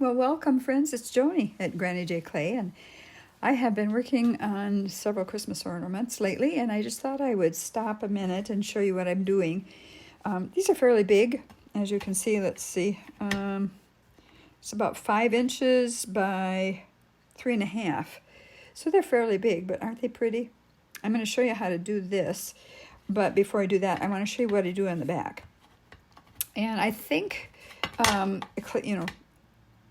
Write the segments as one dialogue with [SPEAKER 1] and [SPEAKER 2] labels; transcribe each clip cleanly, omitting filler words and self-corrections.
[SPEAKER 1] Well, welcome, friends. It's Joni at Granny J Clay, and I have been working on several Christmas ornaments lately, and I just thought I would stop a minute and show you what I'm doing. These are fairly big, as you can see. Let's see. It's about 5 inches by 3.5. So they're fairly big, but aren't they pretty? I'm going to show you how to do this, but before I do that, I want to show you what I do on the back. And I think,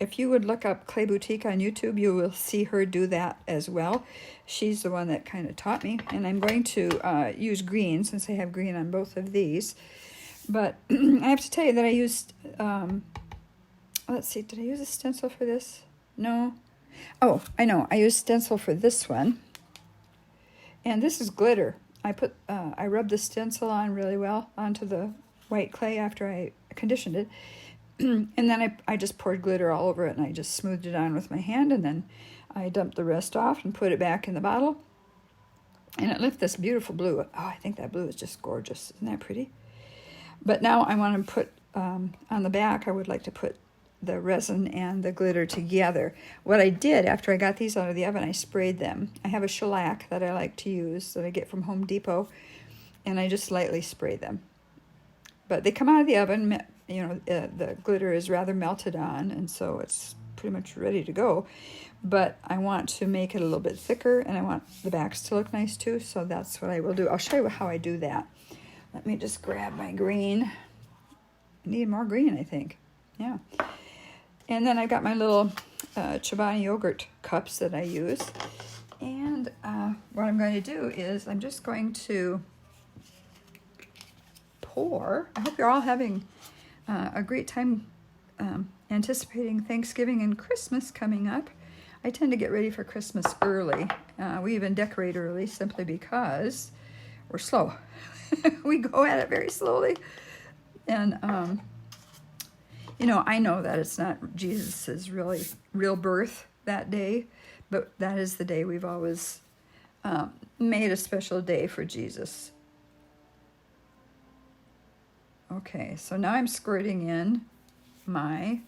[SPEAKER 1] if you would look up Clay Boutique on YouTube, you will see her do that as well. She's the one that kind of taught me. And I'm going to use green, since I have green on both of these. But I have to tell you that I used, let's see, did I use a stencil for this? No. Oh, I know. I used stencil for this one. And this is glitter. I rubbed the stencil on really well onto the white clay after I conditioned it. And then I just poured glitter all over it, and I just smoothed it on with my hand, and then I dumped the rest off and put it back in the bottle. And it left this beautiful blue. Oh, I think that blue is just gorgeous. Isn't that pretty? But now I want to put, on the back, I would like to put the resin and the glitter together. What I did after I got these out of the oven, I sprayed them. I have a shellac that I like to use that I get from Home Depot, and I just lightly spray them. But they come out of the oven, the glitter is rather melted on, and so it's pretty much ready to go. But I want to make it a little bit thicker, and I want the backs to look nice too, so that's what I will do. I'll show you how I do that. Let me just grab my green. I need more green, I think. Yeah. And then I've got my little Chobani yogurt cups that I use. And what I'm going to do is I'm just going to pour. I hope you're all having a great time anticipating Thanksgiving and Christmas coming up. I tend to get ready for Christmas early. We even decorate early simply because we're slow. We go at it very slowly. And, I know that it's not Jesus's real birth that day, but that is the day we've always made a special day for Jesus. Okay, so now I'm squirting in my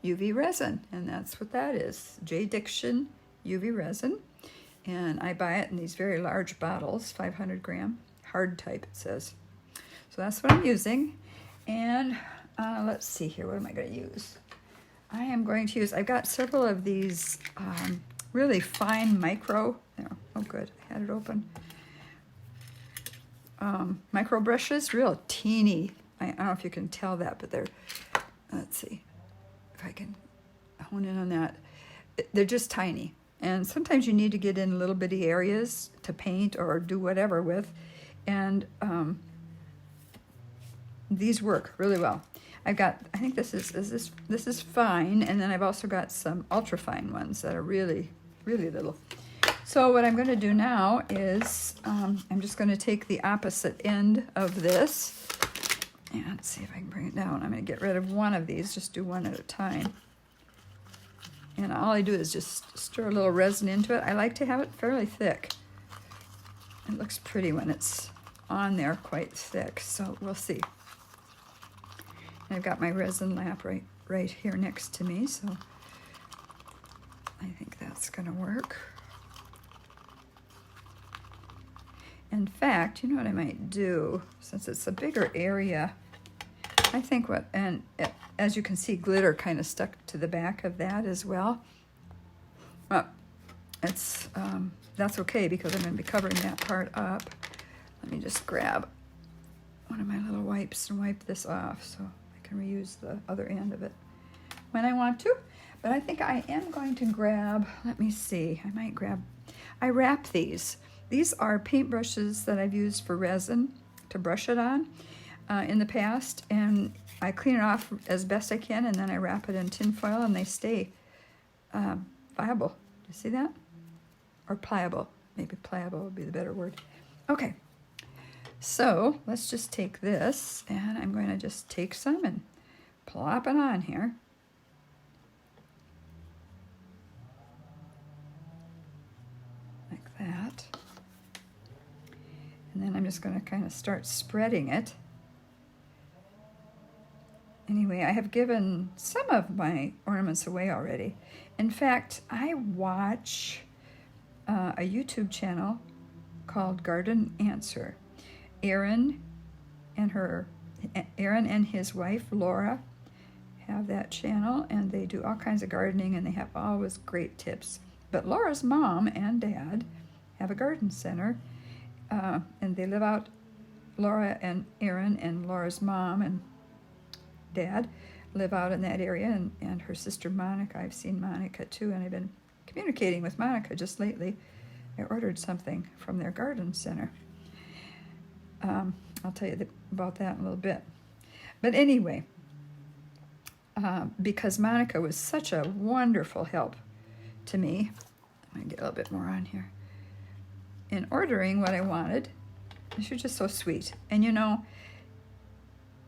[SPEAKER 1] UV resin, and that's what that is, J. Diction UV resin. And I buy it in these very large bottles, 500 gram, hard type it says. So that's what I'm using. And let's see here, what am I going to use? I am going to use, I've got several of these really fine micro, oh good, I had it open. Micro brushes, real teeny. I don't know if you can tell that, but they're, let's see if I can hone in on that. They're just tiny. And sometimes you need to get in little bitty areas to paint or do whatever with. And these work really well. I've got, I think this is fine. And then I've also got some ultra fine ones that are really, really little. So what I'm going to do now is I'm just going to take the opposite end of this. And see if I can bring it down. I'm going to get rid of one of these, just do one at a time. And all I do is just stir a little resin into it. I like to have it fairly thick. It looks pretty when it's on there quite thick, so we'll see. And I've got my resin lap right here next to me, so I think that's going to work. In fact, you know what I might do, since it's a bigger area, I think as you can see, glitter kind of stuck to the back of that as well. That's okay because I'm going to be covering that part up. Let me just grab one of my little wipes and wipe this off so I can reuse the other end of it when I want to. But I think I am going to grab, let me see, I wrap these. These are paintbrushes that I've used for resin to brush it on in the past, and I clean it off as best I can, and then I wrap it in tin foil, and they stay viable. Do you see that? Or pliable. Maybe pliable would be the better word. Okay, so let's just take this, and I'm going to just take some and plop it on here. Like that. And then I'm just going to kind of start spreading it. Anyway, I have given some of my ornaments away already. In fact, I watch a YouTube channel called Garden Answer. Aaron and his wife Laura have that channel, and they do all kinds of gardening, and they have always great tips. But Laura's mom and dad have a garden center, and they live out, Laura and Aaron and Laura's mom and dad live out in that area, and her sister Monica. I've seen Monica too, and I've been communicating with Monica just lately. I ordered something from their garden center. I'll tell you about that in a little bit. But anyway, because Monica was such a wonderful help to me, I'm going to get a little bit more on here, in ordering what I wanted. She was just so sweet. And you know,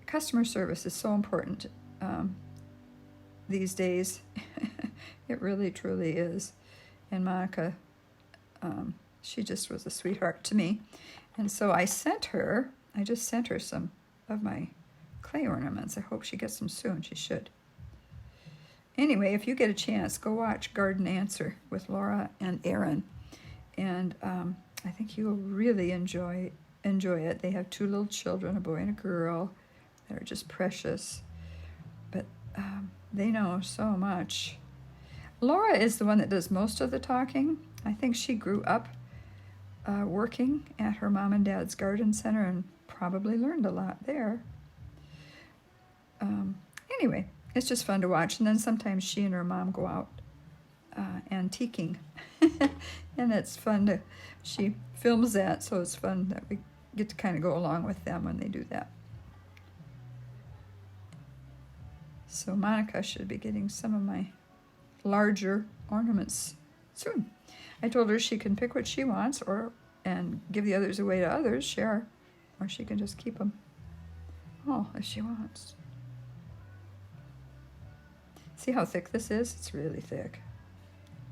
[SPEAKER 1] customer service is so important these days. It really, truly is. And Monica, she just was a sweetheart to me. And so I just sent her some of my clay ornaments. I hope she gets them soon. She should. Anyway, if you get a chance, go watch Garden Answer with Laura and Aaron. And I think you'll really enjoy it. They have 2 little children, a boy and a girl, that are just precious. But they know so much. Laura is the one that does most of the talking. I think she grew up working at her mom and dad's garden center and probably learned a lot there. Anyway, it's just fun to watch. And then sometimes she and her mom go out antiquing. And it's fun she films that, so it's fun that we get to kind of go along with them when they do that. So Monica should be getting some of my larger ornaments soon. I told her she can pick what she wants and give the others away to others, share, or she can just keep them all if she wants. See how thick this is? It's really thick,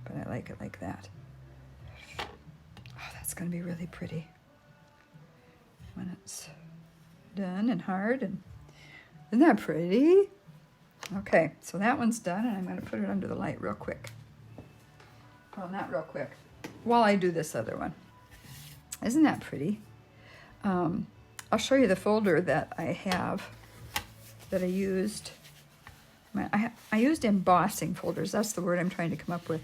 [SPEAKER 1] but I like it like that. Oh, that's going to be really pretty when it's done and hard. And isn't that pretty? Okay, so that one's done, and I'm going to put it under the light real quick. Well, not real quick, while I do this other one. Isn't that pretty? I'll show you the folder that I have that I used. I used embossing folders. That's the word I'm trying to come up with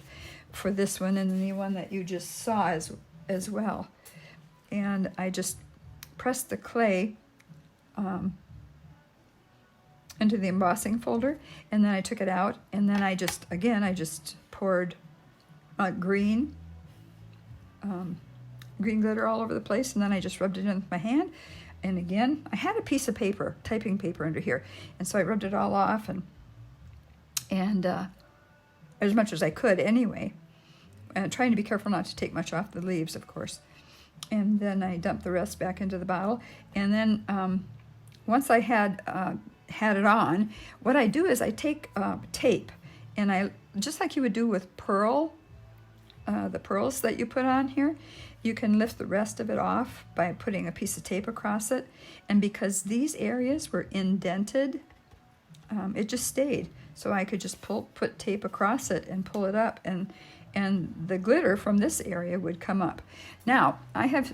[SPEAKER 1] for this one, and then the one that you just saw as well. And I just pressed the clay into the embossing folder, and then I took it out, and then I just poured green glitter all over the place, and then I just rubbed it in with my hand. And again, I had a piece of paper, typing paper under here, and so I rubbed it all off, and as much as I could anyway, trying to be careful not to take much off the leaves, of course. And then I dumped the rest back into the bottle, and then once I had it on, what I do is I take tape, and I, just like you would do with the pearls that you put on here, you can lift the rest of it off by putting a piece of tape across it. And because these areas were indented, it just stayed. So I could just put tape across it and pull it up, and the glitter from this area would come up. Now, I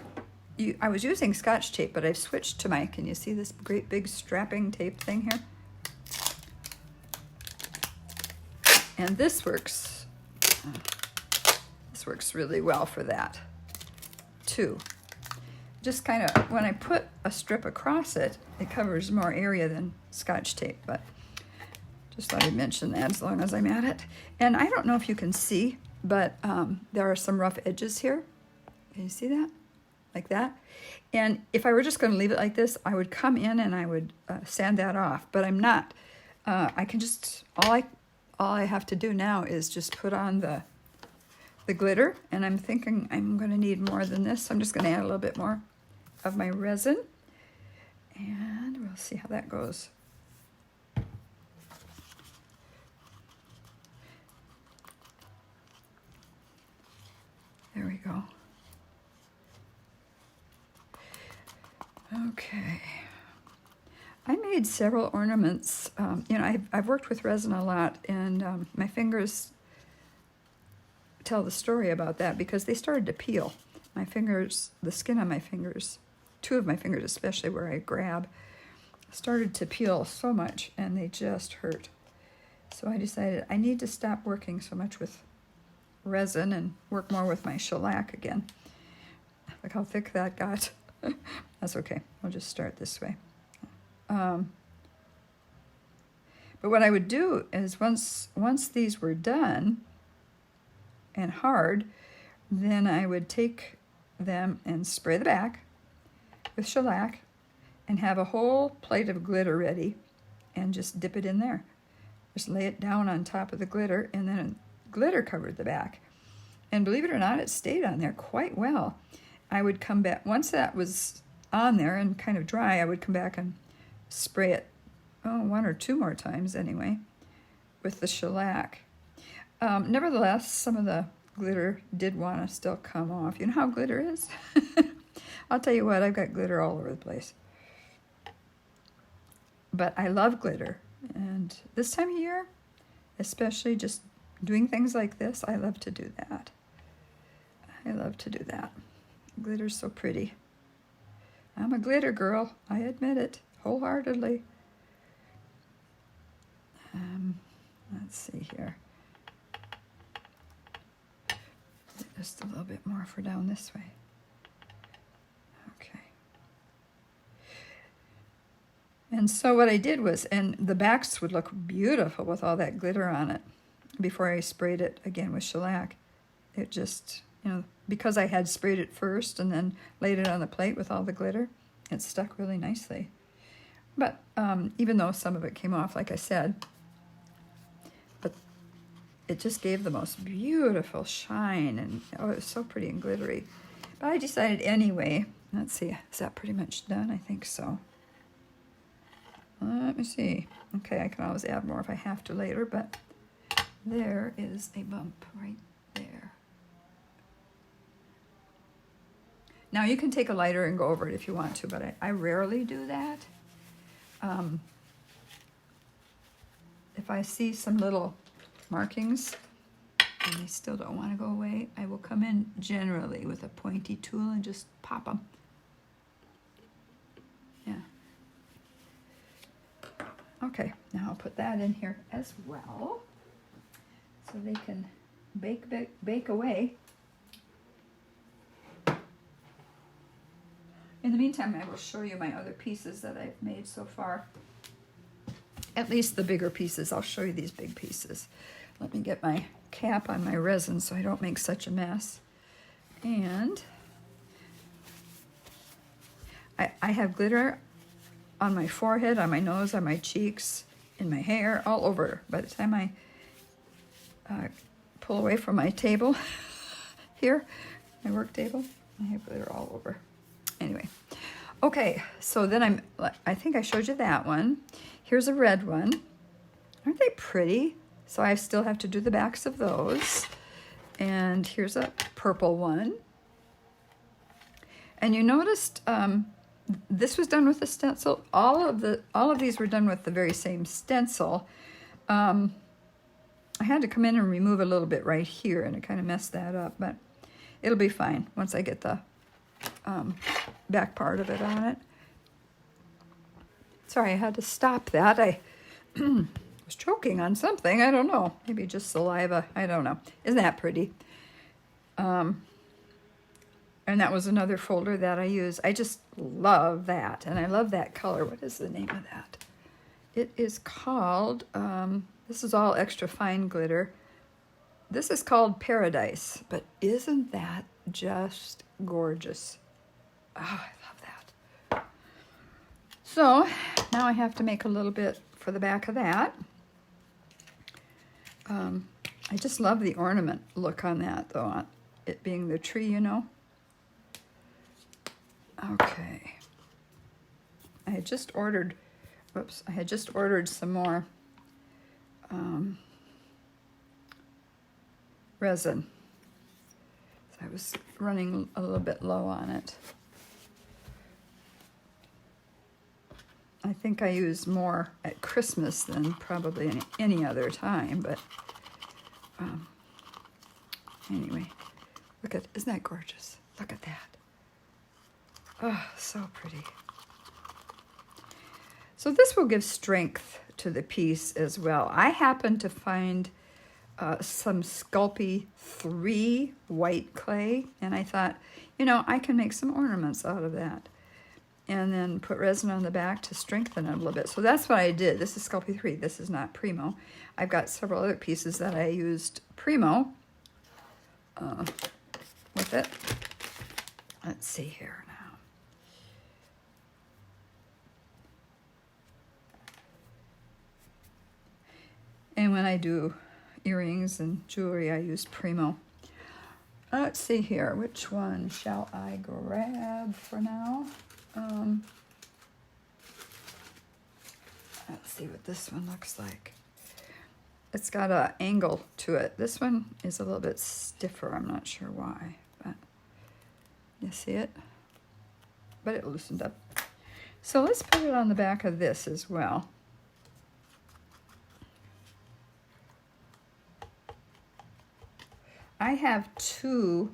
[SPEAKER 1] was using Scotch tape, but I've switched to can you see this great big strapping tape thing here? And this works really well for that too. Just kind of, when I put a strip across it, it covers more area than Scotch tape, but just thought I'd mention that as long as I'm at it. And I don't know if you can see, but there are some rough edges here. Can you see that? Like that? And if I were just going to leave it like this, I would come in and I would sand that off, but I'm not. I can just, all I have to do now is just put on the glitter, and I'm thinking I'm going to need more than this, so I'm just going to add a little bit more of my resin, and we'll see how that goes. There we go. Okay. I made several ornaments. You know, I've worked with resin a lot, and my fingers tell the story about that because they started to peel. My fingers, the skin on my fingers, two of my fingers especially where I grab, started to peel so much and they just hurt. So I decided I need to stop working so much with resin and work more with my shellac again. Look how thick that got. That's okay. I'll just start this way. But what I would do is once these were done and hard, then I would take them and spray the back with shellac and have a whole plate of glitter ready and just dip it in there. Just lay it down on top of the glitter, and then glitter covered the back. And believe it or not, it stayed on there quite well. I would come back, once that was on there and kind of dry, I would come back and spray it, one or two more times anyway, with the shellac. Nevertheless, some of the glitter did want to still come off. You know how glitter is? I'll tell you what, I've got glitter all over the place. But I love glitter. And this time of year, especially just doing things like this, I love to do that. I love to do that. Glitter's so pretty. I'm a glitter girl, I admit it, wholeheartedly. Let's see here. Just a little bit more for down this way. Okay. And so what I did was, and the backs would look beautiful with all that glitter on it before I sprayed it again with shellac. It just, you know, because I had sprayed it first and then laid it on the plate with all the glitter, it stuck really nicely. But even though some of it came off, like I said, but it just gave the most beautiful shine, and oh, it was so pretty and glittery. But I decided anyway, let's see, is that pretty much done? I think so. Let me see. Okay, I can always add more if I have to later, but there is a bump right there. Now you can take a lighter and go over it if you want to, but I rarely do that. If I see some little markings and they still don't want to go away, I will come in generally with a pointy tool and just pop them. Yeah. Okay, now I'll put that in here as well so they can bake away. In the meantime, I will show you my other pieces that I've made so far. At least the bigger pieces. I'll show you these big pieces. Let me get my cap on my resin so I don't make such a mess. And I have glitter on my forehead, on my nose, on my cheeks, in my hair, all over. By the time I pull away from my table here, my work table, I have glitter all over. Anyway, okay, so then I think I showed you that one. Here's a red one. Aren't they pretty? So I still have to do the backs of those. And here's a purple one. And you noticed this was done with a stencil. All of these were done with the very same stencil. I had to come in and remove a little bit right here, and it kind of messed that up, but it'll be fine once I get the back part of it on it. Sorry, I had to stop that. I was choking on something. I don't know. Maybe just saliva. I don't know. Isn't that pretty? And that was another folder that I use. I just love that. And I love that color. What is the name of that? It is called, this is all extra fine glitter. This is called Paradise. But isn't that just gorgeous? Oh, I love that. So now I have to make a little bit for the back of that. I just love the ornament look on that, though, it being the tree, you know. Okay. I had just ordered some more resin. So I was running a little bit low on it. I think I use more at Christmas than probably any other time, but anyway, look at, isn't that gorgeous? Look at that. Oh, so pretty. So this will give strength to the piece as well. I happened to find some Sculpey 3 white clay, and I thought, you know, I can make some ornaments out of that. And then put resin on the back to strengthen it a little bit. So that's what I did. This is Sculpey 3. This is not Primo. I've got several other pieces that I used Primo with it. Let's see here now. And when I do earrings and jewelry, I use Primo. Let's see here. Which one shall I grab for now? Let's see what this one looks like. It's got an angle to it. This one is a little bit stiffer. I'm not sure why, but you see it? But it loosened up. So let's put it on the back of this as well. I have two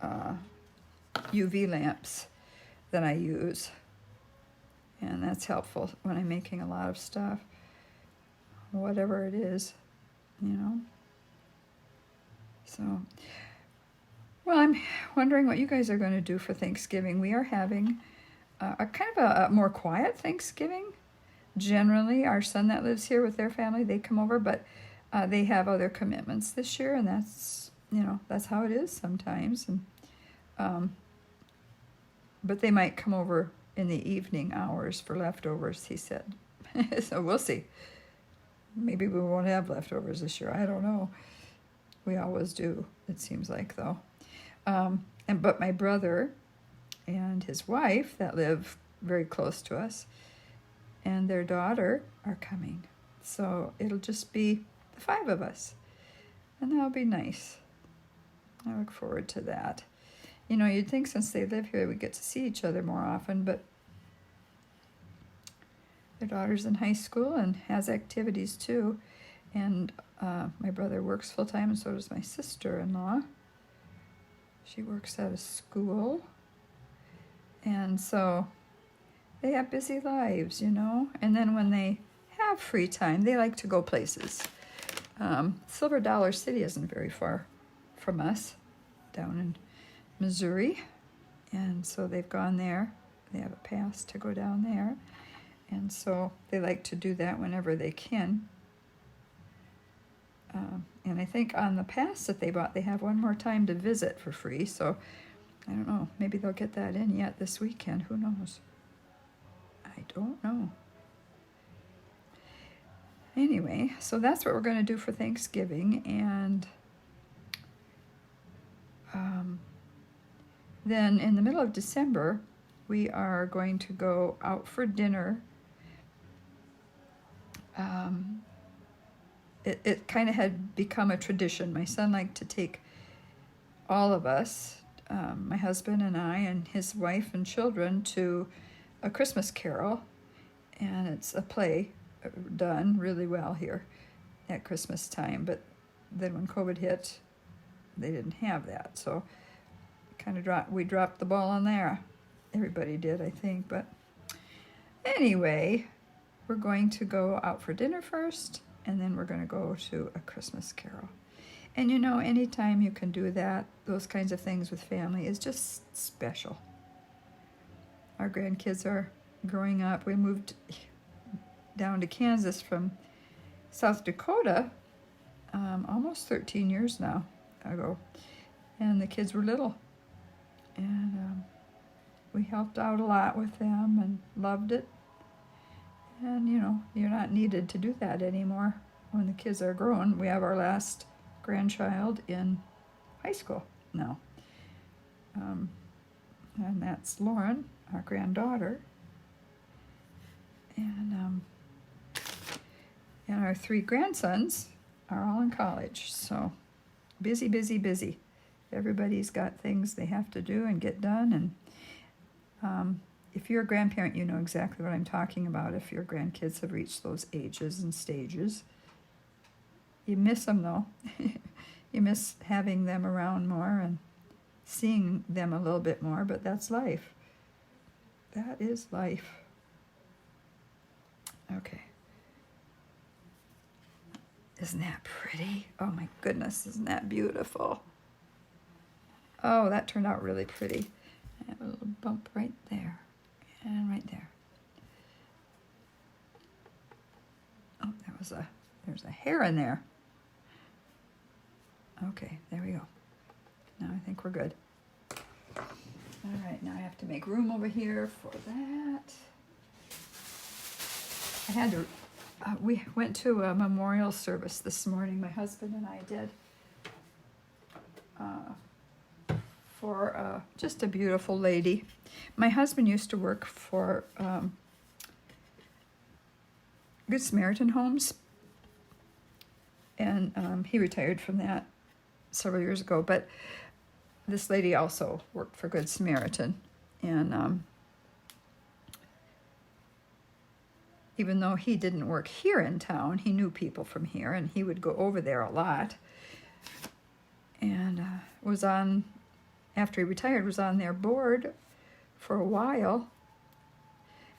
[SPEAKER 1] UV lamps that I use, and that's helpful when I'm making a lot of stuff, whatever it is, you know. So, well, I'm wondering what you guys are going to do for Thanksgiving. We are having a kind of a more quiet Thanksgiving. Generally, our son that lives here with their family, they come over, but they have other commitments this year, and that's, you know, that's how it is sometimes. And but they might come over in the evening hours for leftovers, he said. So we'll see. Maybe we won't have leftovers this year. I don't know. We always do, it seems like, though. But my brother and his wife that live very close to us and their daughter are coming. So it'll just be the 5 of us. And that'll be nice. I look forward to that. You know, you'd think since they live here we get to see each other more often, but their daughter's in high school and has activities too. And my brother works full-time, and so does my sister-in-law. She works at a school. And so they have busy lives, you know. And then when they have free time, they like to go places. Silver Dollar City isn't very far from us, down in Missouri, and so they've gone there. They have a pass to go down there, and so they like to do that whenever they can. And I think on the pass that they bought, they have one more time to visit for free, so I don't know, maybe they'll get that in yet this weekend. Who knows? I don't know. Anyway, so that's what we're going to do for Thanksgiving, and then in the middle of December, we are going to go out for dinner. It kind of had become a tradition. My son liked to take all of us, my husband and I and his wife and children, to A Christmas Carol, and it's a play done really well here at Christmas time. But then when COVID hit, they didn't have that, so we dropped the ball on there. Everybody did, I think. But anyway, we're going to go out for dinner first, and then we're going to go to A Christmas Carol. And you know, anytime you can do that, those kinds of things with family is just special. Our grandkids are growing up. We moved down to Kansas from South Dakota almost 13 years now ago, and the kids were little, and we helped out a lot with them and loved it. And you know, you're not needed to do that anymore when the kids are grown. We have our last grandchild in high school now, and that's Lauren, our granddaughter, and our 3 grandsons are all in college. So busy, busy, busy. Everybody's got things they have to do and get done, and if you're a grandparent, you know exactly what I'm talking about. If your grandkids have reached those ages and stages, you miss them though. You miss having them around more and seeing them a little bit more, but that's life. That is life. Okay. Isn't that pretty? Oh my goodness, isn't that beautiful? Oh, that turned out really pretty. I have a little bump right there and right there. Oh, there's a hair in there. Okay, there we go. Now I think we're good. All right, now I have to make room over here for that. I had to, we went to a memorial service this morning, my husband and I did, for just a beautiful lady. My husband used to work for Good Samaritan Homes, and he retired from that several years ago, but this lady also worked for Good Samaritan, and even though he didn't work here in town, he knew people from here, and he would go over there a lot, and was on, after he retired, was on their board for a while.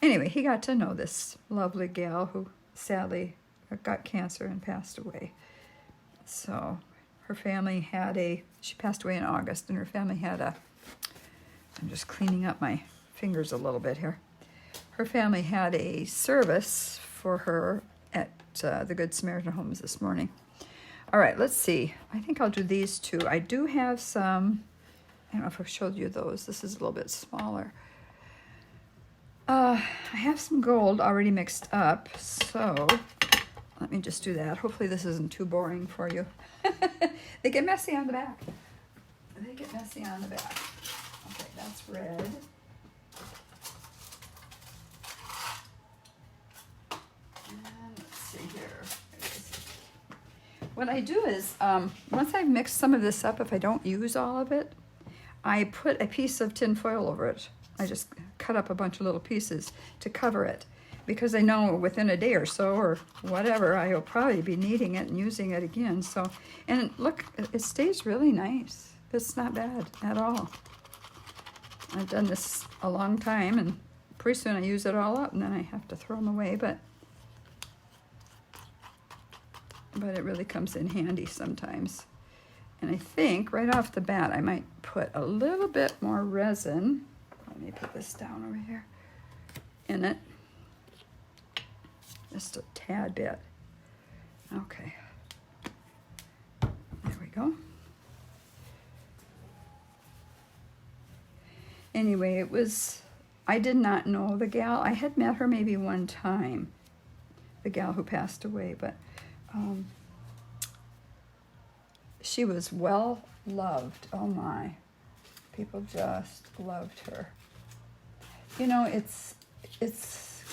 [SPEAKER 1] Anyway, he got to know this lovely gal who sadly got cancer and passed away. So her family had she passed away in August, and her family had I'm just cleaning up my fingers a little bit here. Her family had a service for her at the Good Samaritan Homes this morning. All right, let's see. I think I'll do these two. I do have some, I don't know if I've showed you those. This is a little bit smaller. I have some gold already mixed up, so let me just do that. Hopefully this isn't too boring for you. They get messy on the back. They get messy on the back. Okay, that's red. And let's see here. What I do is, once I've mixed some of this up, if I don't use all of it, I put a piece of tin foil over it. I just cut up a bunch of little pieces to cover it, because I know within a day or so or whatever, I will probably be needing it and using it again. So, and look, it stays really nice. It's not bad at all. I've done this a long time, and pretty soon I use it all up, and then I have to throw them away, but it really comes in handy sometimes. And I think right off the bat, I might put a little bit more resin. Let me put this down over here in it. Just a tad bit. Okay. There we go. Anyway, I did not know the gal. I had met her maybe one time, the gal who passed away, but she was well loved. Oh my. People just loved her. You know, it's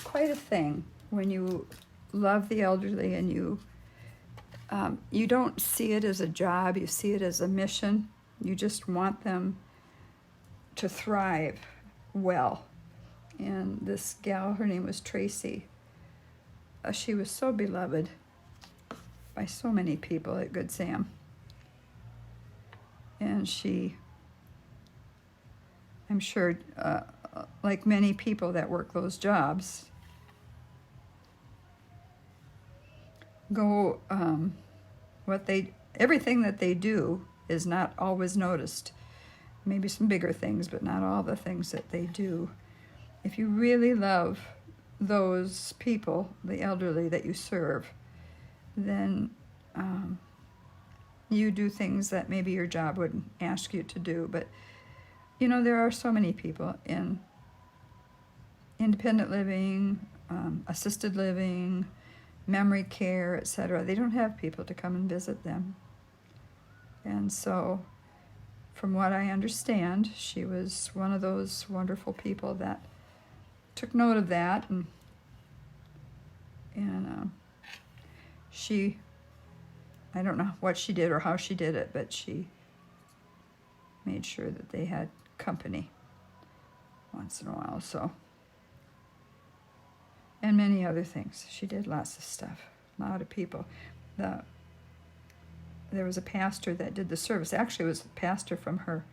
[SPEAKER 1] quite a thing when you love the elderly, and you don't see it as a job, you see it as a mission. You just want them to thrive well. And this gal, her name was Tracy. She was so beloved by so many people at Good Sam. And she, I'm sure, like many people that work those jobs, go, everything that they do is not always noticed. Maybe some bigger things, but not all the things that they do. If you really love those people, the elderly that you serve, then you do things that maybe your job wouldn't ask you to do. But, you know, there are so many people in independent living, assisted living, memory care, etc. They don't have people to come and visit them. And so, from what I understand, she was one of those wonderful people that took note of that, and she, I don't know what she did or how she did it, but she made sure that they had company once in a while. So and many other things. She did lots of stuff, a lot of people. There was a pastor that did the service. Actually, it was a pastor from her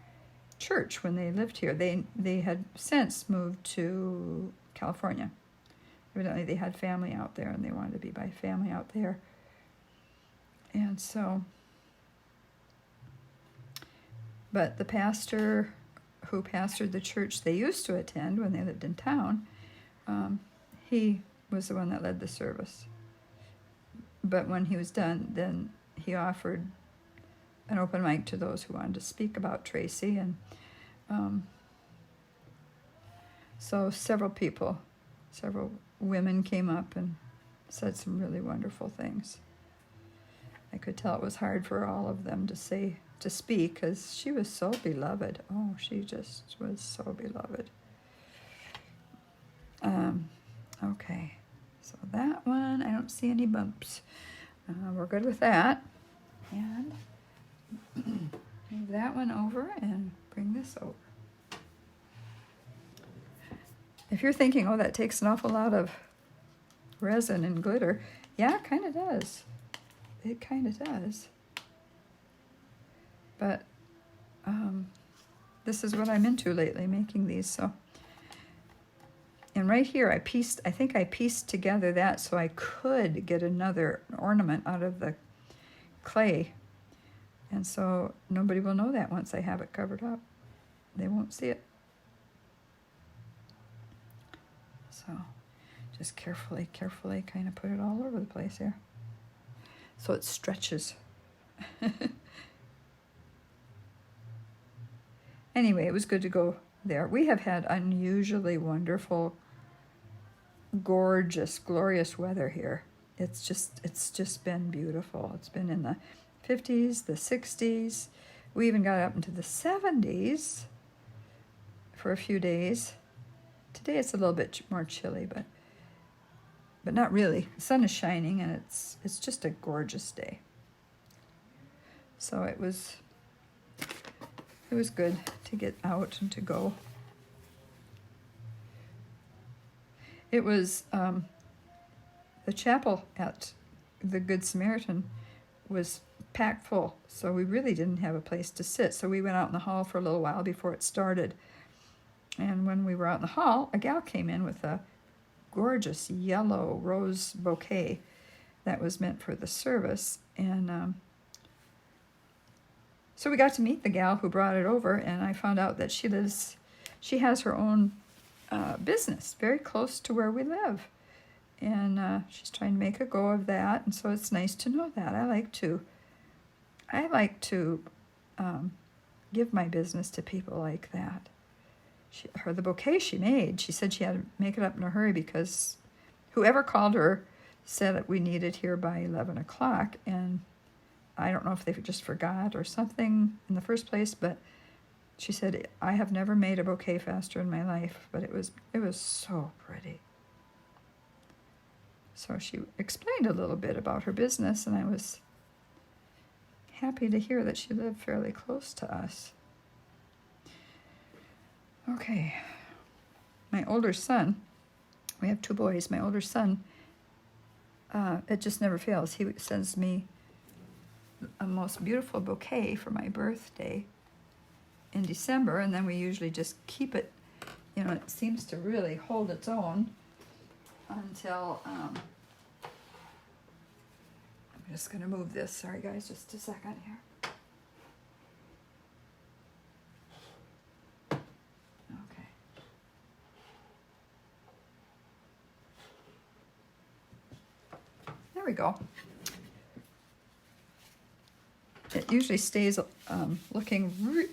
[SPEAKER 1] church when they lived here. They had since moved to California. Evidently, they had family out there, and they wanted to be by family out there. And so, but the pastor who pastored the church they used to attend when they lived in town, he was the one that led the service. But when he was done, then he offered an open mic to those who wanted to speak about Tracy, and so several women came up and said some really wonderful things. I could tell it was hard for all of them to speak, because she was so beloved. Oh, she just was so beloved. Okay, so that one, I don't see any bumps. We're good with that. And move that one over and bring this over. If you're thinking, oh, that takes an awful lot of resin and glitter, yeah, it kind of does. It kind of does. But this is what I'm into lately, making these. So, and right here, I think I pieced together that so I could get another ornament out of the clay. And so nobody will know that once I have it covered up. They won't see it. So just carefully kind of put it all over the place here, so it stretches. Anyway, it was good to go there. We have had unusually wonderful, gorgeous, glorious weather here. It's just been beautiful. It's been in the 50s, the 60s. We even got up into the 70s for a few days. Today it's a little bit more chilly, but not really. The sun is shining, and it's just a gorgeous day. So it was good to get out and to go. It was the chapel at the Good Samaritan was packed full, so we really didn't have a place to sit. So we went out in the hall for a little while before it started. And when we were out in the hall, a gal came in with a gorgeous yellow rose bouquet that was meant for the service. And so we got to meet the gal who brought it over, and I found out that she has her own business very close to where we live. And she's trying to make a go of that, and so it's nice to know that. I like to give my business to people like that. The bouquet she made, she said she had to make it up in a hurry because whoever called her said that we needed here by 11 o'clock, and I don't know if they just forgot or something in the first place, but she said, I have never made a bouquet faster in my life, but it was so pretty. So she explained a little bit about her business, and I was happy to hear that she lived fairly close to us. Okay, my older son, we have two boys, my older son, it just never fails. He sends me a most beautiful bouquet for my birthday in December, and then we usually just keep it, it seems to really hold its own until, I'm just going to move this. Sorry guys, just a second here. Okay. There we go. It usually stays looking,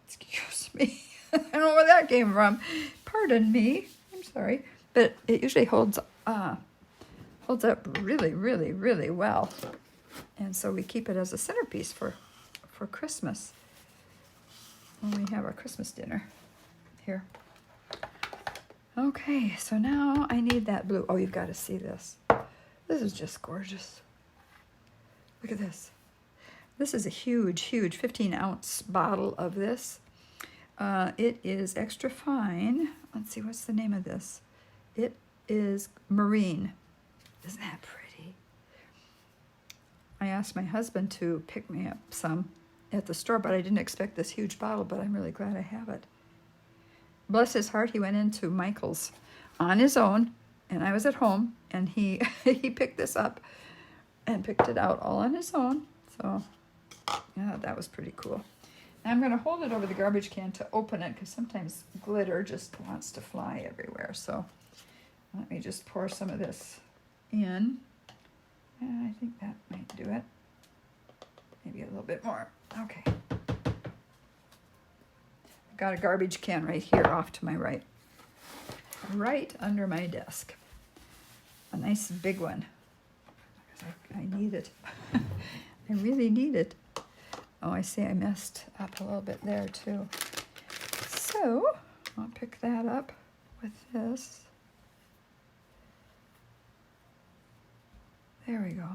[SPEAKER 1] excuse me, I don't know where that came from. Pardon me, I'm sorry. But it usually holds up really, really, really well. And so we keep it as a centerpiece for Christmas when we have our Christmas dinner here. Okay, so now I need that blue. Oh, you've got to see this. This is just gorgeous. Look at this. This is a huge 15-ounce bottle of this. It is extra fine. Let's see, what's the name of this? It is Marine. Isn't that pretty? I asked my husband to pick me up some at the store, but I didn't expect this huge bottle, but I'm really glad I have it. Bless his heart, he went into Michael's on his own, and I was at home, and he he picked this up and picked it out all on his own. So, yeah, that was pretty cool. And I'm going to hold it over the garbage can to open it, because sometimes glitter just wants to fly everywhere. So let me just pour some of this in. And I think that might do it. Maybe a little bit more. Okay. I've got a garbage can right here off to my right. Right under my desk. A nice big one. I need it. I really need it. Oh, I see I messed up a little bit there too. So I'll pick that up with this. There we go.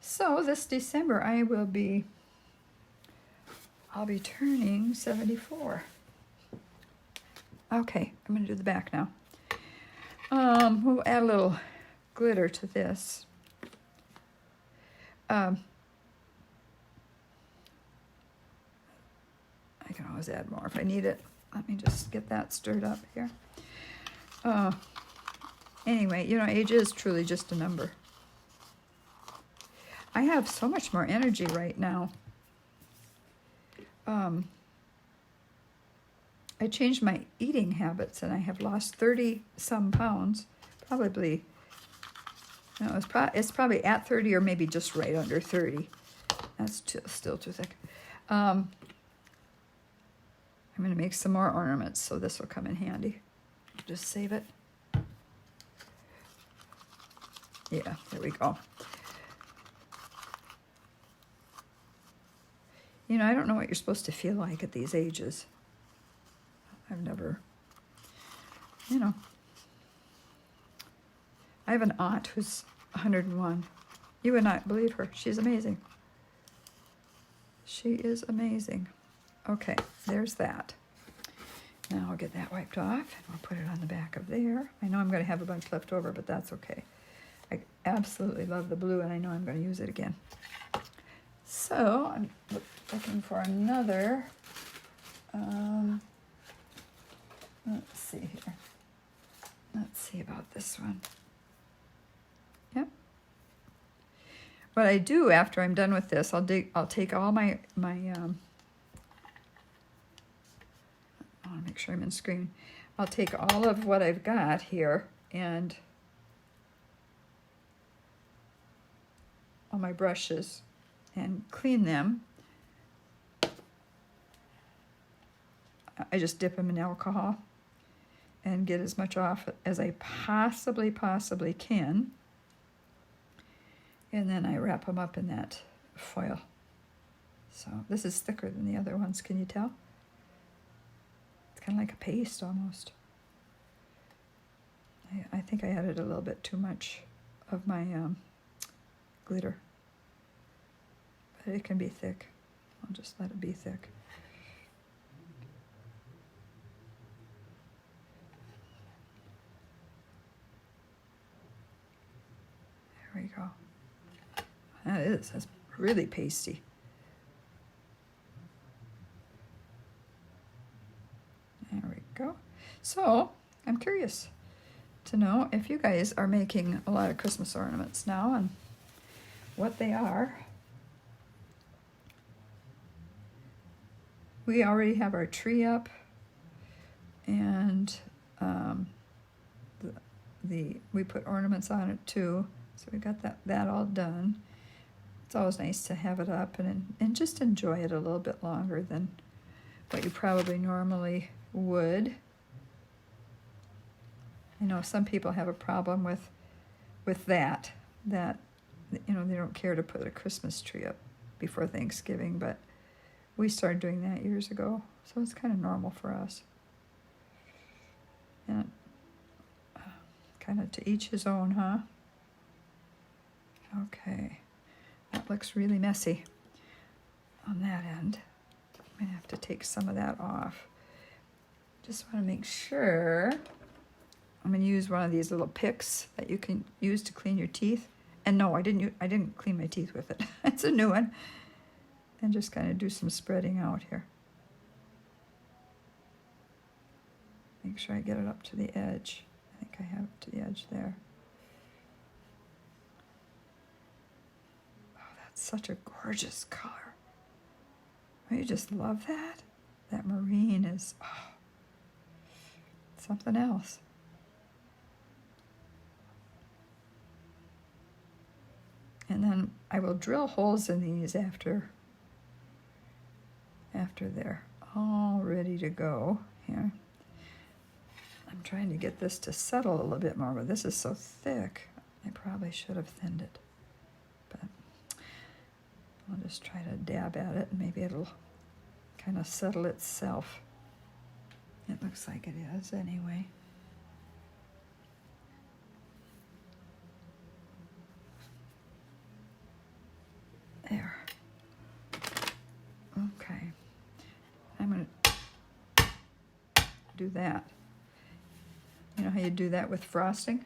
[SPEAKER 1] So this December I'll be turning 74. Okay, I'm gonna do the back now. We'll add a little glitter to this. I can always add more if I need it. Let me just get that stirred up here. Anyway, you know, age is truly just a number. I have so much more energy right now. I changed my eating habits, and I have lost 30-some pounds. Probably, no, it's probably at 30 or maybe just right under 30. That's still too thick. I'm going to make some more ornaments, so this will come in handy. Just save it. Yeah, there we go. You know, I don't know what you're supposed to feel like at these ages. I've never, you know. I have an aunt who's 101. You would not believe her. She's amazing. She is amazing. Okay, there's that. Now I'll get that wiped off, and we'll put it on the back of there. I know I'm going to have a bunch left over, but that's okay. I absolutely love the blue, and I know I'm going to use it again. So I'm looking for another, let's see here. Let's see about this one. Yep. What I do after I'm done with this, I'll take all my I want to make sure I'm in screen. I'll take all of what I've got here and all my brushes and clean them. I just dip them in alcohol and get as much off as I possibly can. And then I wrap them up in that foil. So this is thicker than the other ones, can you tell? It's kind of like a paste almost. I think I added a little bit too much of my glitter. But it can be thick. I'll just let it be thick. There we go. That's really pasty. There we go. So, I'm curious to know if you guys are making a lot of Christmas ornaments now and what they are. We already have our tree up, and we put ornaments on it too. So we got that all done. It's always nice to have it up and just enjoy it a little bit longer than what you probably normally would. I know some people have a problem with that, you know, they don't care to put a Christmas tree up before Thanksgiving, but we started doing that years ago, so it's kind of normal for us. And kind of to each his own, huh? Okay, that looks really messy on that end. I'm gonna have to take some of that off. Just want to make sure. I'm going to use one of these little picks that you can use to clean your teeth. And no, I didn't clean my teeth with it. It's a new one. And just kind of do some spreading out here. Make sure I get it up to the edge. I think I have it to the edge there. Oh, that's such a gorgeous color. Don't you just love that? That marine is something else. And then I will drill holes in these after they're all ready to go here. I'm trying to get this to settle a little bit more, but this is so thick. I probably should have thinned it. But I'll just try to dab at it and maybe it'll kind of settle itself. It looks like it is anyway. There. Okay. I'm going to do that. You know how you do that with frosting?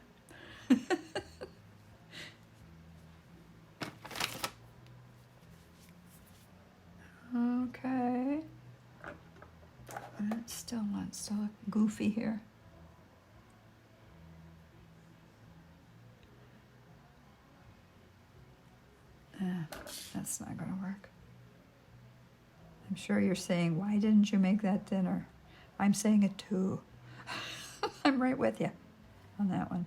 [SPEAKER 1] Okay. It's still not so goofy here. That's not going to work. I'm sure you're saying, why didn't you make that thinner? I'm saying it too. I'm right with you on that one.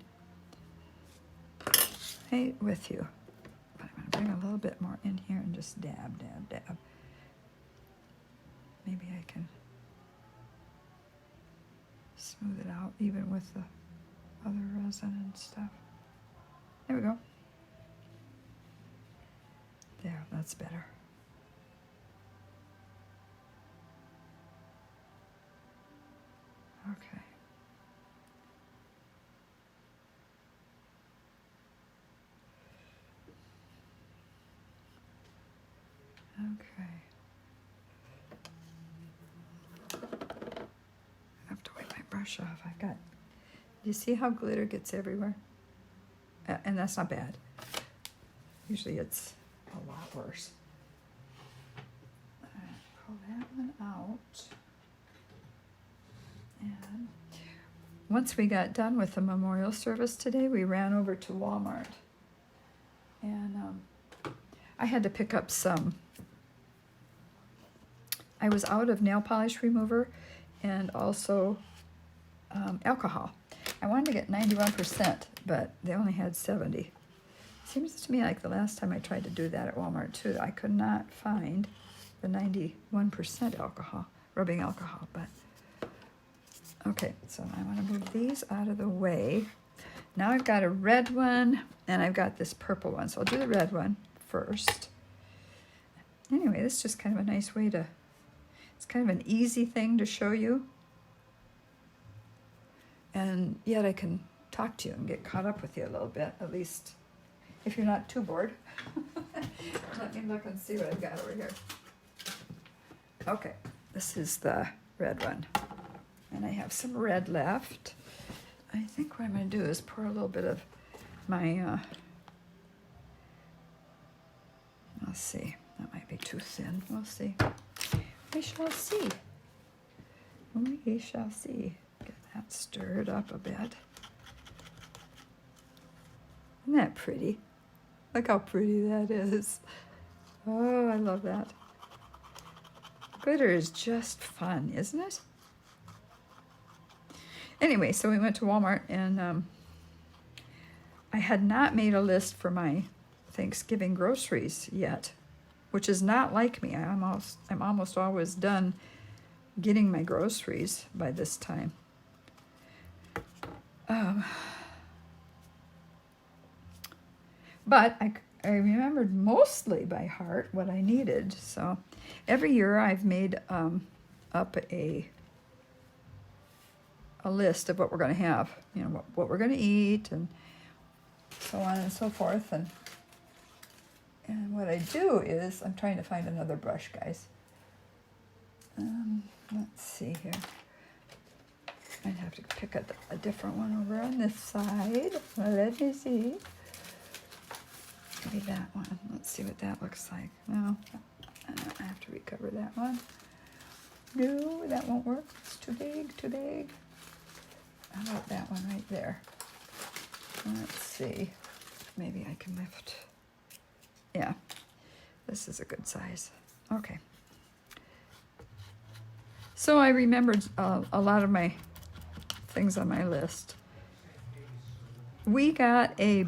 [SPEAKER 1] Right with you. But I'm going to bring a little bit more in here and just dab, dab, dab. Maybe I can smooth it out even with the other resin and stuff. There we go. There, that's better. Okay. Okay. I have to wipe my brush off. You see how glitter gets everywhere? And that's not bad. Usually it's a lot worse. Pull that one out. And once we got done with the memorial service today, we ran over to Walmart. And I had to pick up some. I was out of nail polish remover and also alcohol. I wanted to get 91%, but they only had 70. Seems to me like the last time I tried to do that at Walmart too, I could not find the 91% alcohol, rubbing alcohol, but okay, so I want to move these out of the way. Now I've got a red one and I've got this purple one, so I'll do the red one first. Anyway, this is just kind of a nice way to, it's kind of an easy thing to show you, and yet I can talk to you and get caught up with you a little bit, at least if you're not too bored. Let me look and see what I've got over here. Okay, this is the red one. And I have some red left. I think what I'm going to do is pour a little bit of my, let's see, that might be too thin. We'll see. We shall see. We shall see. Get that stirred up a bit. Isn't that pretty? Look how pretty that is. Oh, I love that. Glitter is just fun, isn't it? Anyway, so we went to Walmart and I had not made a list for my Thanksgiving groceries yet, which is not like me. I'm almost always done getting my groceries by this time. But I remembered mostly by heart what I needed. So every year I've made up a list of what we're going to have, you know, what we're going to eat and so on and so forth. And what I do is, I'm trying to find another brush, guys. Let's see here. I'd have to pick a different one over on this side. Well, let me see. Maybe that one. Let's see what that looks like. No, I have to recover that one. No, that won't work. It's too big, too big. How about that one right there? Let's see. Maybe I can lift. Yeah, this is a good size. Okay. So I remembered a lot of my things on my list. We got a,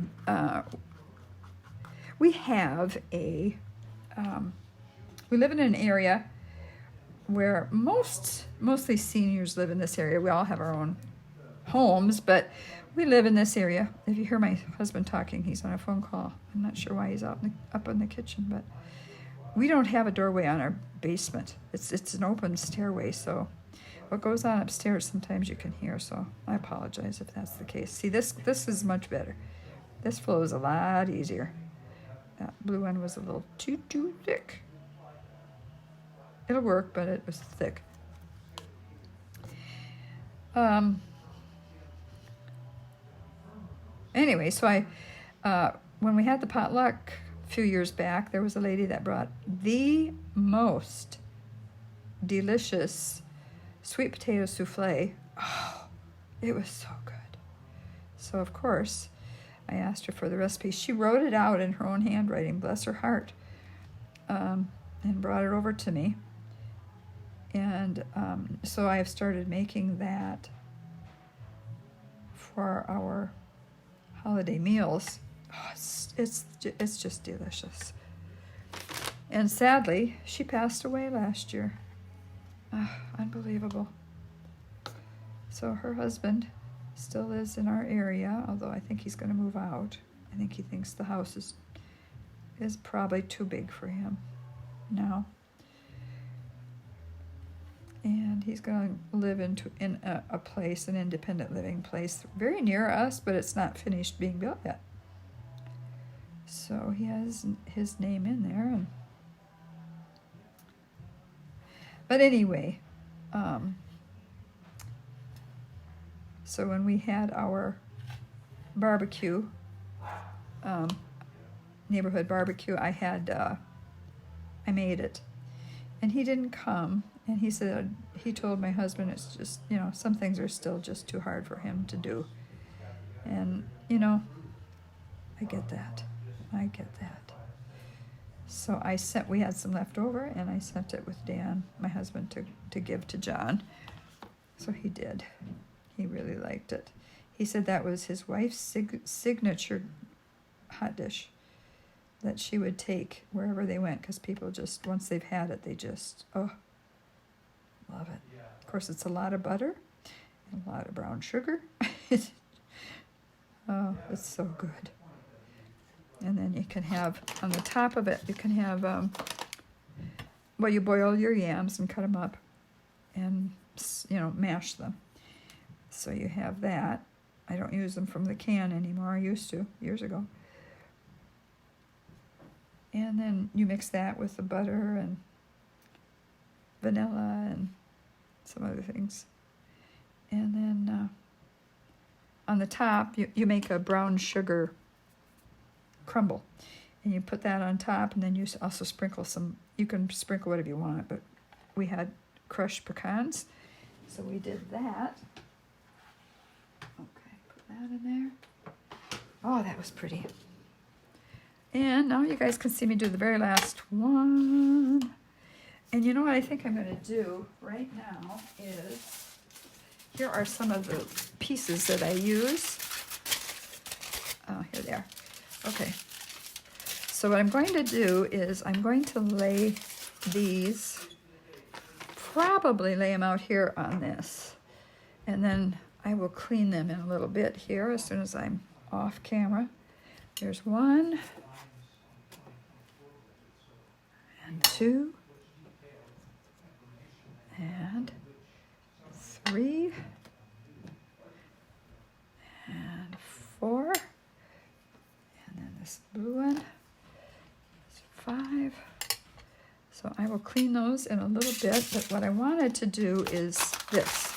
[SPEAKER 1] we have a, we live in an area where mostly seniors live in this area. We all have our own homes, but we live in this area. If you hear my husband talking, he's on a phone call. I'm not sure why he's up in the kitchen, but we don't have a doorway on our basement. It's an open stairway, so what goes on upstairs sometimes you can hear, so I apologize if that's the case. See, this is much better. This flows a lot easier. That blue one was a little too thick. It'll work, but it was thick. Anyway, so when we had the potluck a few years back, there was a lady that brought the most delicious sweet potato souffle. Oh, it was so good. So, of course, I asked her for the recipe. She wrote it out in her own handwriting, bless her heart, and brought it over to me. And so I have started making that for our holiday meals. Oh, it's just delicious. And sadly, she passed away last year. Oh, unbelievable. So her husband still lives in our area, although I think he's going to move out. I think he thinks the house is probably too big for him now. And he's going to live in a place, an independent living place, very near us, but it's not finished being built yet. So he has his name in there. But anyway, so when we had our barbecue, neighborhood barbecue, I made it. And he didn't come. And he said, he told my husband it's just, some things are still just too hard for him to do. And, I get that. So we had some left over, and I sent it with Dan, my husband, to give to John. So he did. He really liked it. He said that was his wife's signature hot dish that she would take wherever they went, because people just, once they've had it, they just, love it. Of course, it's a lot of butter and a lot of brown sugar. Oh, it's so good. And then you can have, on the top of it, you can have, you boil your yams and cut them up and, mash them. So you have that. I don't use them from the can anymore. I used to, years ago. And then you mix that with the butter and vanilla and some other things. And then on the top, you make a brown sugar crumble. And you put that on top, and then you also sprinkle you can sprinkle whatever you want, but we had crushed pecans, so we did that. Okay, put that in there. Oh, that was pretty. And now you guys can see me do the very last one. And you know what I think I'm going to do right now is, here are some of the pieces that I use. Oh, here they are. Okay. So what I'm going to do is I'm going to lay these, probably lay them out here on this. And then I will clean them in a little bit here as soon as I'm off camera. There's 1 and 2. And 3 and 4, and then this blue one is 5. So I will clean those in a little bit, but what I wanted to do is this.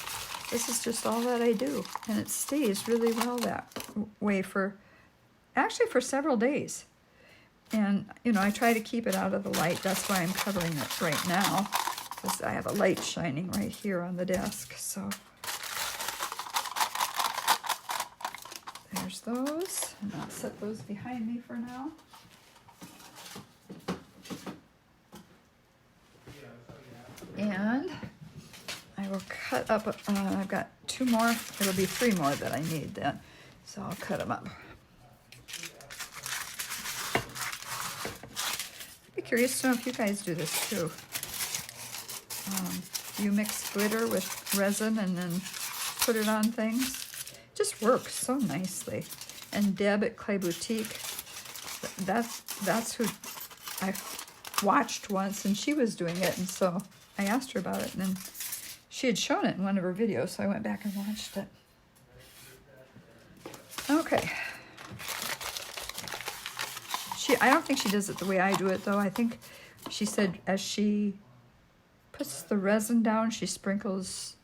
[SPEAKER 1] this is just all that I do. And it stays really well that way for, actually for several days. And, you know, I try to keep it out of the light. That's why I'm covering it right now, because I have a light shining right here on the desk. So there's those. And I'll set those behind me for now. And I will cut up, I've got 2 more, it'll be 3 more that I need then. So I'll cut them up. I'd be curious to know if you guys do this too. You mix glitter with resin and then put it on things. It just works so nicely. And Deb at Clay Boutique, that's who I watched once, and she was doing it, and so I asked her about it, and then she had shown it in one of her videos, so I went back and watched it. Okay. I don't think she does it the way I do it, though. I think she said as she puts the resin down, she sprinkles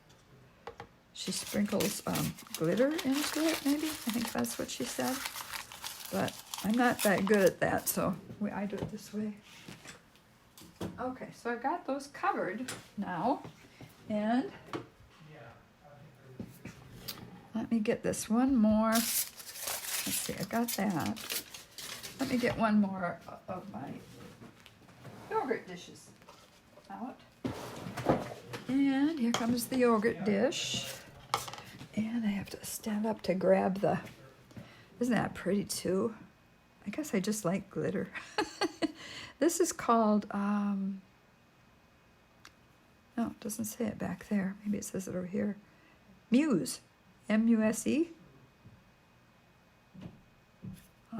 [SPEAKER 1] glitter into it, maybe. I think that's what she said. But I'm not that good at that, so I do it this way. Okay, so I got those covered now, and let me get this one more. Let's see, I got that. Let me get one more of my yogurt dishes out. And here comes the yogurt dish. And I have to stand up to grab the, isn't that pretty too? I guess I just like glitter. This is called, no, it doesn't say it back there. Maybe it says it over here. Muse, M-U-S-E.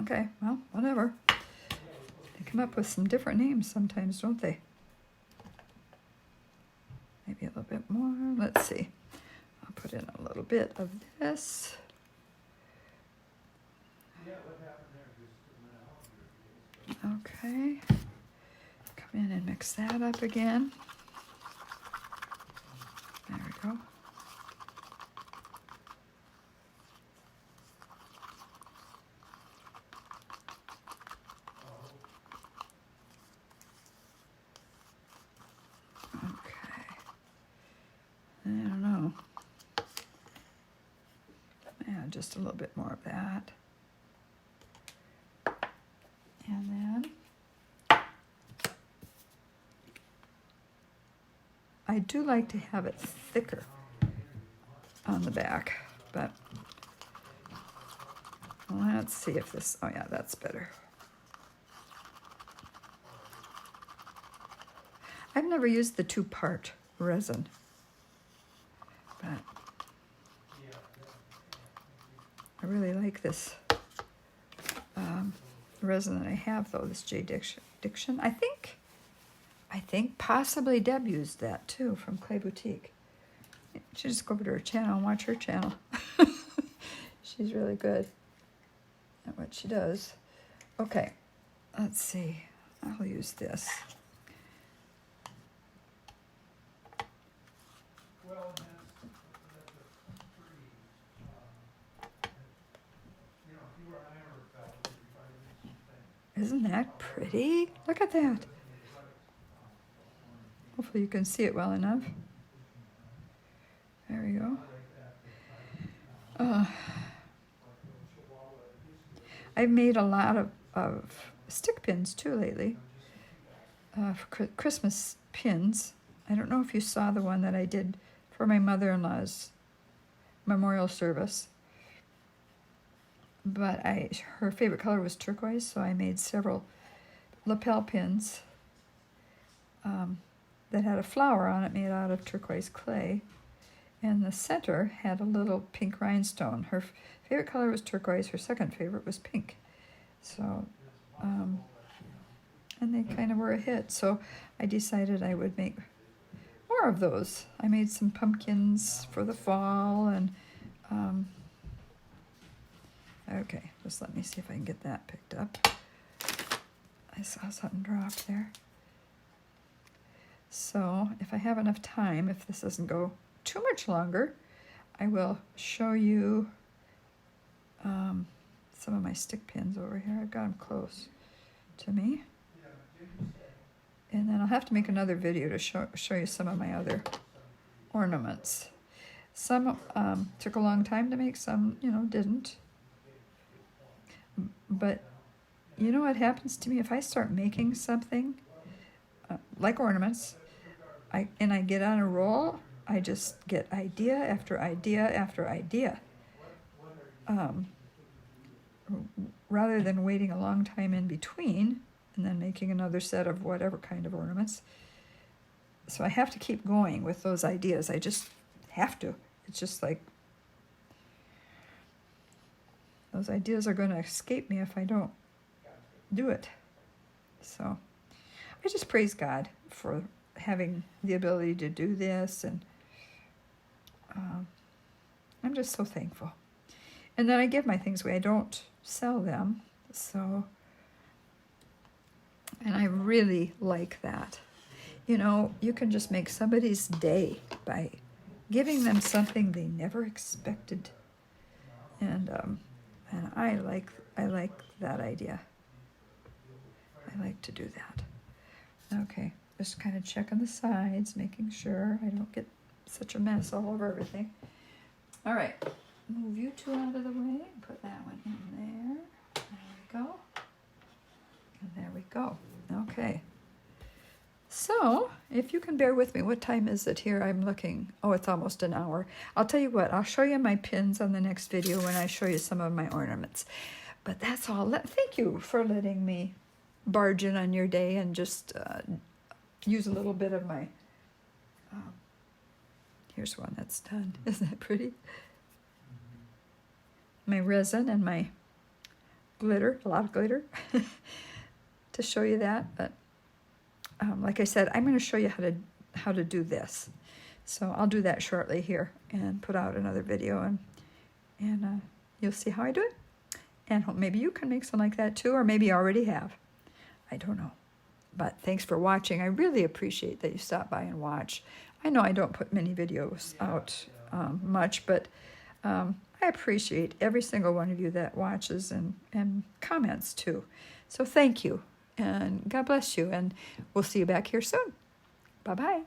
[SPEAKER 1] Okay, well, whatever. They come up with some different names sometimes, don't they? Maybe a little bit more. Let's see. I'll put in a little bit of this. Okay. Come in and mix that up again. There we go. Just a little bit more of that. And then I do like to have it thicker on the back, but let's see if this, oh yeah, that's better. I've never used the 2-part resin, but I really like this resin that I have, though, this J. Diction. I think possibly Deb used that, too, from Clay Boutique. You should just go over to her channel and watch her channel. She's really good at what she does. Okay, let's see. I'll use this. Isn't that pretty? Look at that. Hopefully you can see it well enough. There we go. I've made a lot of stick pins too lately. For Christmas pins. I don't know if you saw the one that I did for my mother-in-law's memorial service. But her favorite color was turquoise, so I made several lapel pins that had a flower on it made out of turquoise clay. And the center had a little pink rhinestone. Her favorite color was turquoise, her second favorite was pink. So, and they kind of were a hit, so I decided I would make more of those. I made some pumpkins for the fall, and okay, just let me see if I can get that picked up. I saw something drop there. So if I have enough time, if this doesn't go too much longer, I will show you some of my stick pins over here. I've got them close to me. And then I'll have to make another video to show you some of my other ornaments. Some took a long time to make, some, you know, didn't. But you know what happens to me if I start making something like ornaments, I get on a roll, I just get idea after idea after idea. Rather than waiting a long time in between and then making another set of whatever kind of ornaments. So I have to keep going with those ideas. I just have to. It's just like those ideas are going to escape me if I don't do it. So I just praise God for having the ability to do this, and I'm just so thankful. And then I give my things away. I don't sell them, so, and I really like that. You know, you can just make somebody's day by giving them something they never expected, and I like that idea. I like to do that. Okay, just kind of checking the sides, making sure I don't get such a mess all over everything. All right, move you two out of the way and put that one in there. There we go. And there we go. Okay. So, if you can bear with me, what time is it here? I'm looking. Oh, it's almost an hour. I'll tell you what, I'll show you my pins on the next video when I show you some of my ornaments. But that's all. Thank you for letting me barge in on your day and just use a little bit of my... here's one that's done. Isn't that pretty? My resin and my glitter, a lot of glitter, to show you that. But like I said, I'm going to show you how to do this. So I'll do that shortly here and put out another video, and you'll see how I do it. And maybe you can make something like that too, or maybe you already have. I don't know. But thanks for watching. I really appreciate that you stop by and watch. I know I don't put many videos out much, but I appreciate every single one of you that watches and comments too. So thank you, and God bless you, and we'll see you back here soon. Bye-bye.